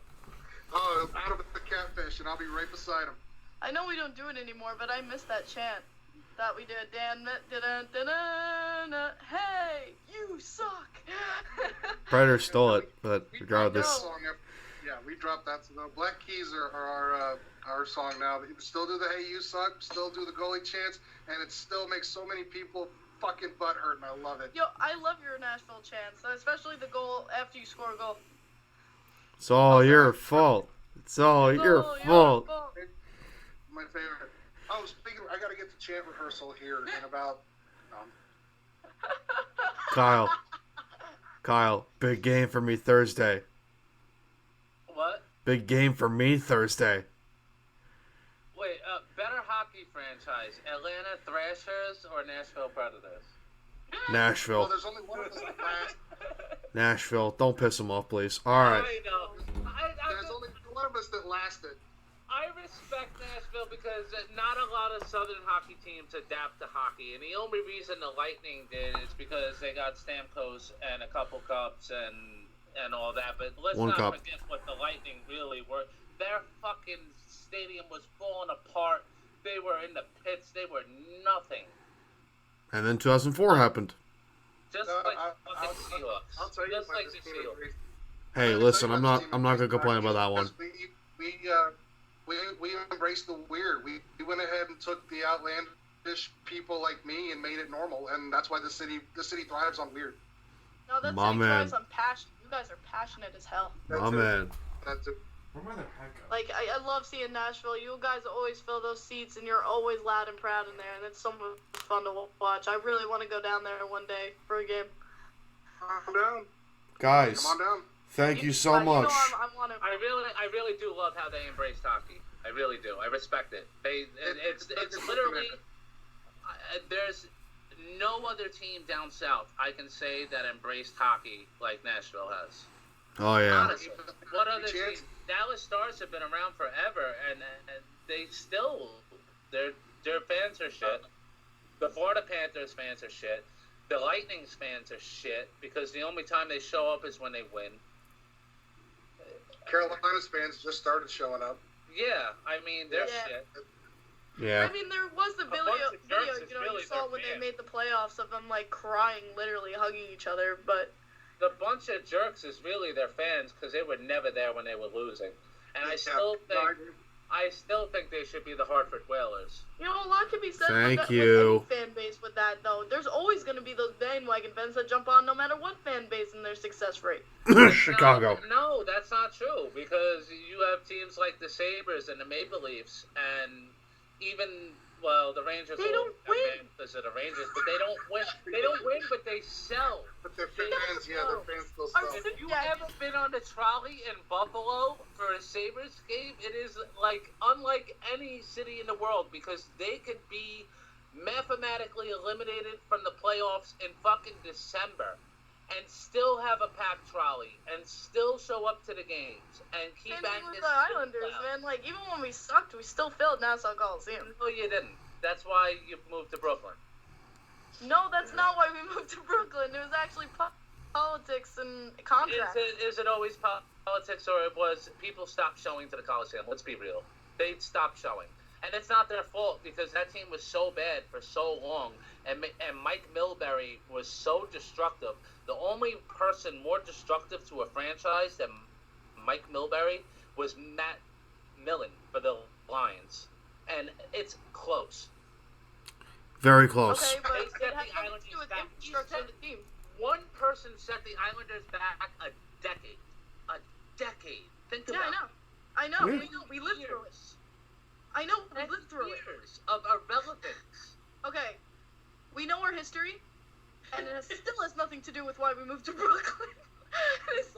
Oh, out of the catfish, and I'll be right beside him. I know we don't do it anymore, but I miss that chant that we did. Dan, hey, you suck. Predator stole it, but We dropped regardless. that song we dropped that. So the Black Keys are our song now. We still do the "Hey, you suck." Still do the goalie chants, and it still makes so many people fucking butthurt, and I love it. Yo, I love your Nashville chants, especially the goal after you score a goal. It's all your fault. It's all your fault. My favorite. Oh, speaking of, I got to get to chant rehearsal here in about Kyle, big game for me Thursday. What? Big game for me Thursday. Wait, better hockey franchise: Atlanta Thrashers or Nashville Predators? Nashville. Well, there's only one of us that last. Nashville. Don't piss him off, please. All right. I know. There's only one of us that lasted. I respect Nashville because not a lot of Southern hockey teams adapt to hockey, and the only reason the Lightning did is because they got Stamkos and a couple cups and all that. But let's One not cup. forget what the Lightning really were. Their fucking stadium was falling apart. They were in the pits. They were nothing. And then 2004 happened. Just like fucking Seahawks. I'll tell you Just about like this the team in Seahawks. brief. Hey, listen, I'm not gonna complain about that one. We embraced the weird. We went ahead and took the outlandish people like me and made it normal, and that's why the city thrives on weird. No, that's My city man. thrives on passion. You guys are passionate as hell. My man. That's it. Where my other hat go? Like, I love seeing Nashville. You guys always fill those seats, and you're always loud and proud in there, and it's so much fun to watch. I really want to go down there one day for a game. Come down. Guys, Come on down. thank you so You know much. I want to. I really do love how they embraced hockey. I really do. I respect it. It's literally there's no other team down south I can say that embraced hockey like Nashville has. Oh yeah. Honestly, what other team? Dallas Stars have been around forever, and they still their fans are shit. The Florida Panthers fans are shit. The Lightning's fans are shit because the only time they show up is when they win. Carolina's fans just started showing up. Yeah, I mean they're Yeah. shit. Yeah. I mean, there was the bunch video, of jerks is you really saw their when they fan. made the playoffs of them, like, crying, literally hugging each other, but... The bunch of jerks is really their fans because they were never there when they were losing, and I still think they should be the Hartford Whalers. You know, a lot can be said Thank with, you. with any fan base with that, though. There's always going to be those bandwagon fans that jump on no matter what fan base and their success rate. Chicago. No, that's not true because you have teams like the Sabres and the Maple Leafs and even the Rangers. They don't win. Because of the Rangers, but they don't win. They don't win, but they sell. But their fans, their fans still Are sell. If you ever been on the trolley in Buffalo for a Sabres game, it is like unlike any city in the world because they could be mathematically eliminated from the playoffs in fucking December and still have a packed trolley and still show up to the games and keep Same thing banging with this the shit Islanders, out. man. Like, even when we sucked, we still filled Nassau Coliseum. No, you didn't. That's why you moved to Brooklyn. No, that's not why we moved to Brooklyn. It was actually politics and contracts. Is it always politics or it was people stopped showing to the Coliseum? Let's be real. They stopped showing. And it's not their fault because that team was so bad for so long. And Mike Milbury was so destructive. The only person more destructive to a franchise than Mike Milbury was Matt Millen for the Lions. And it's close. Very close. Okay, but They it set has the nothing to Islanders do with back. infrastructure of the team. One person set the Islanders back a decade. A decade. Think Yeah, about it. I know. Yeah. We lived through it. Years. I know, we lived through it. Years of irrelevance. Okay, we know our history, and it still has nothing to do with why we moved to Brooklyn.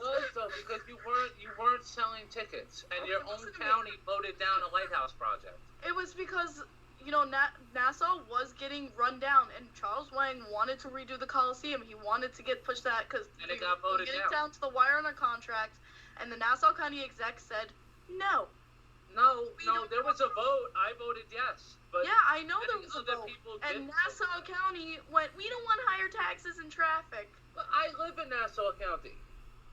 Also, because you weren't selling tickets, and your own listen to me. county voted down a lighthouse project. It was because, Nassau was getting run down, and Charles Wang wanted to redo the Coliseum. He wanted to get pushed that because And it got voted getting down. down to the wire on our contract, and the Nassau County exec said no. No, don't there was a vote. I voted yes, but Yeah, I know there many was a other vote. people And didn't. Nassau County went, we don't want higher taxes and traffic. But I live in Nassau County.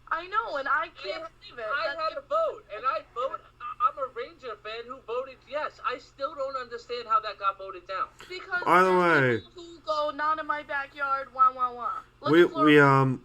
I know, and I can't believe it. I That's- had a vote, and I'm a Ranger fan who voted yes. I still don't understand how that got voted down. Because By the there's way- people who go not in my backyard, wah wah wah. Look We at Florida.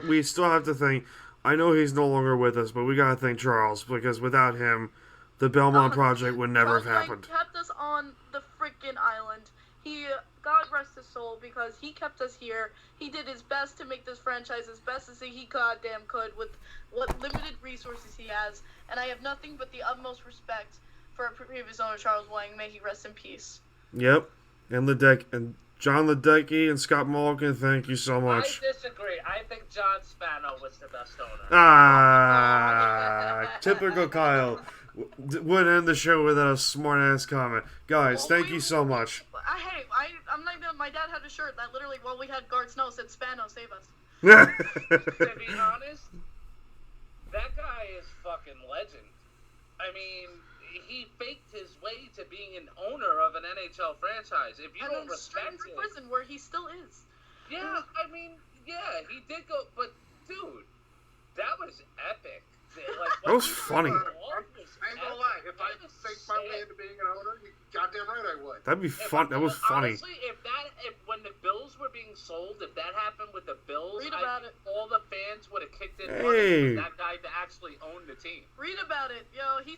we still have to thank. I know he's no longer with us, but we gotta thank Charles because without him, the Belmont Project would never have Charles Wang happened. kept us on the freaking island. He, God rest his soul, because he kept us here. He did his best to make this franchise as best as he goddamn could with what limited resources he has. And I have nothing but the utmost respect for our previous owner, Charles Wang. May he rest in peace. Yep, and John Ledecky and Scott Mulligan, thank you so much. I disagree. I think John Spano was the best owner. Typical Kyle. Would end the show with a smart-ass comment. Guys, thank you so much. I'm not even. My dad had a shirt that literally, while we had Guard Snow, said "Spano, save us." To be honest, that guy is fucking legend. I mean, he faked his way to being an owner of an NHL franchise. If you don't respect straight it, to prison where he still is. yeah, I mean, yeah, he did go, but dude, that was epic. Like, That was funny. I ain't gonna lie. If I fake my way into being an owner, you goddamn right I would. That'd be fun. That was funny. Honestly, if when the Bills were being sold, if that happened with the Bills, Read about it. all the fans would have kicked in Hey. money for that guy to actually own the team. Read about it, yo. He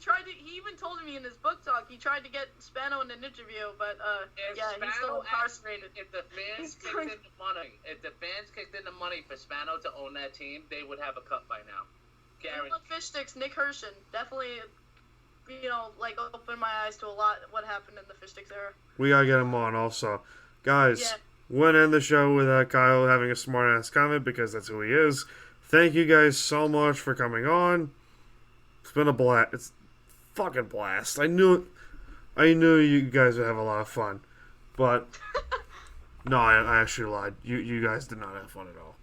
even told me in his book talk he tried to get Spano in an interview, but If yeah, he's still Spano incarcerated. if the fans kicked in the money for Spano to own that team, they would have a cup by now. Guaranteed. Fish sticks, Nick Hershin definitely, like opened my eyes to a lot of what happened in the fish sticks era. We gotta get him on also. Guys, Yeah. we're gonna end the show with Kyle having a smart-ass comment because that's who he is. Thank you guys so much for coming on. It's been a blast. It's fucking blast. I knew you guys would have a lot of fun. But, no, I actually lied. You guys did not have fun at all.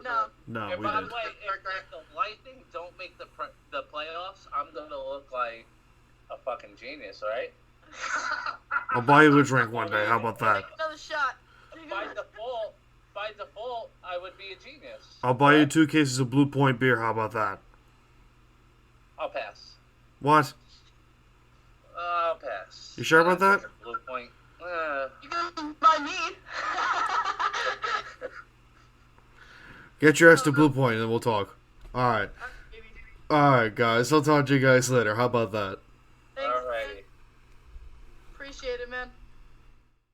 No. No, And we by didn't. the way, if the Lightning don't make the playoffs, I'm gonna look like a fucking genius, right? I'll buy you a drink one day. How about that? Take another shot. By default, I would be a genius. I'll buy you 2 cases of Blue Point beer. How about that? I'll pass. What? I'll pass. You sure about that? Blue Point. You can buy me. Get your ass to Blue Point and then we'll talk. Alright. Alright, guys. I'll talk to you guys later. How about that? Thanks, man. Alrighty. Appreciate it, man.